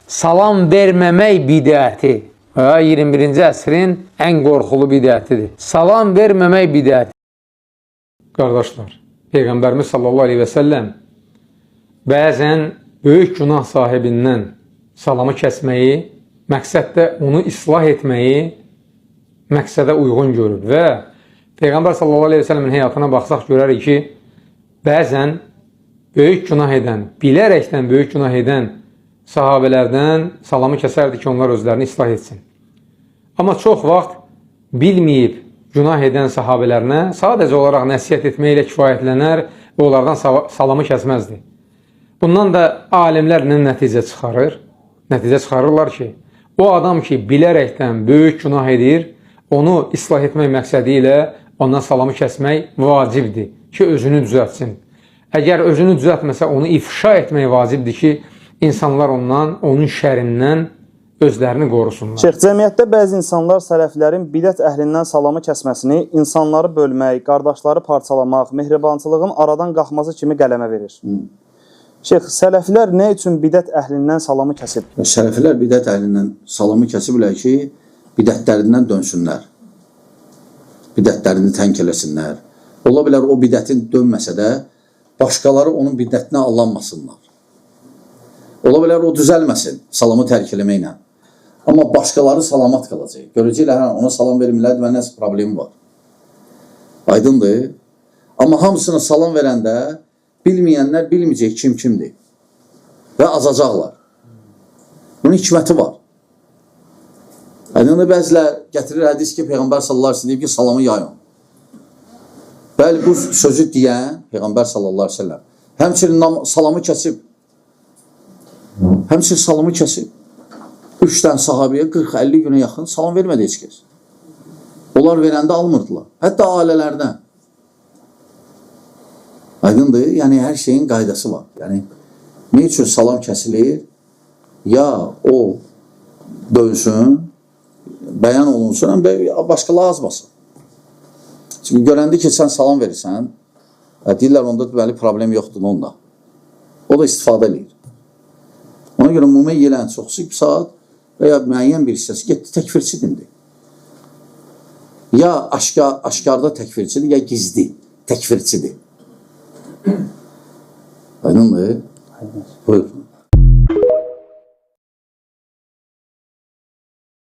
salam verməmək bidəti 21-ci əsrin ən qorxulu bidətidir. Salam verməmək bidəti. Qardaşlar, Peyğəmbərimiz sallallahu aleyhi və səlləm bəzən böyük günah sahibindən salamı kəsməyi, məqsəddə onu islah etməyi məqsədə uyğun görür və Peyğəmbər sallallahu aleyhi və səlləmin həyatına baxsaq görərik ki, bəzən böyük günah edən, bilərəkdən böyük günah edən sahabələrdən salamı kəsərdi ki, onlar özlərini islah etsin. Amma çox vaxt bilməyib günah edən sahabələrinə sadəcə olaraq nəsihət etməklə kifayətlənər və onlardan salamı kəsməzdi. Bundan da alimlər nəticə çıxarır? Nəticə çıxarırlar ki, o adam ki, bilərəkdən böyük günah edir, onu islah etmək məqsədi ilə ondan salamı kəsmək vacibdir ki, özünü düzəltsin. Əgər özünü düzəltməsə, onu ifşa etmək vacibdir ki, insanlar ondan, onun şərindən özlərini qorusunlar. Şeyx, cəmiyyətdə bəzi insanlar sələflərin bidət əhlindən salamı kəsməsini insanları bölmək, qardaşları parçalamaq, mehribançılığın aradan qalxması kimi qələmə verir. Şeyx, sələflər nə üçün bidət əhlindən salamı kəsib? Sələflər bidət əhlindən salamı kəsiblər ki, bidətlərindən dönsünlər. Bidətlərini tərk eləsinlər. Ola bilər o bidətin dönməsə də, başqaları onun bidətinə allanmasınlar. Ola bilər o düzəlməsin, salamı tərk eləməklə. Amma başqaları salamat qalacaq. Görəcəklər, ona salam vermirlər və nəsə problemi var. Aydındır. Amma hamısına salam verəndə bilməyənlər bilməyəcək kim kimdir. Və azacaqlar. Bunun hikməti var. Aydındır, bəzilər gətirir hədis ki, Peyğəmbər sallallahu aleyhi ve sellem deyib ki, salamı yayın. Bəli, bu sözü deyən Peyğəmbər sallallahu aleyhi ve sellem həmçinin salamı kəsib. Həmçinin salamı kəsib. 3 dənə sahabiyə 40-50 günə yaxın salam vermədi heç kəs. Onlar verəndə almırdılar. Hətta ailələrdən. Aydındır, yəni hər şeyin qaydası var. Yəni, ne üçün salam kəsilir? Ya o dönsün, bəyan olunsun, başqaları azmasın. Çünki görəndə ki, sən salam verirsən, deyirlər, onda deməli problem yoxdur onda. O da istifadə edir. Ona görə müməyyələn çoxsu 2 saat və ya müəyyən bir hissəsi getdi təkfirçidir. Ya aşkarda təkfirçidir, ya gizli təkfirçidir. Aydındır? Buyur.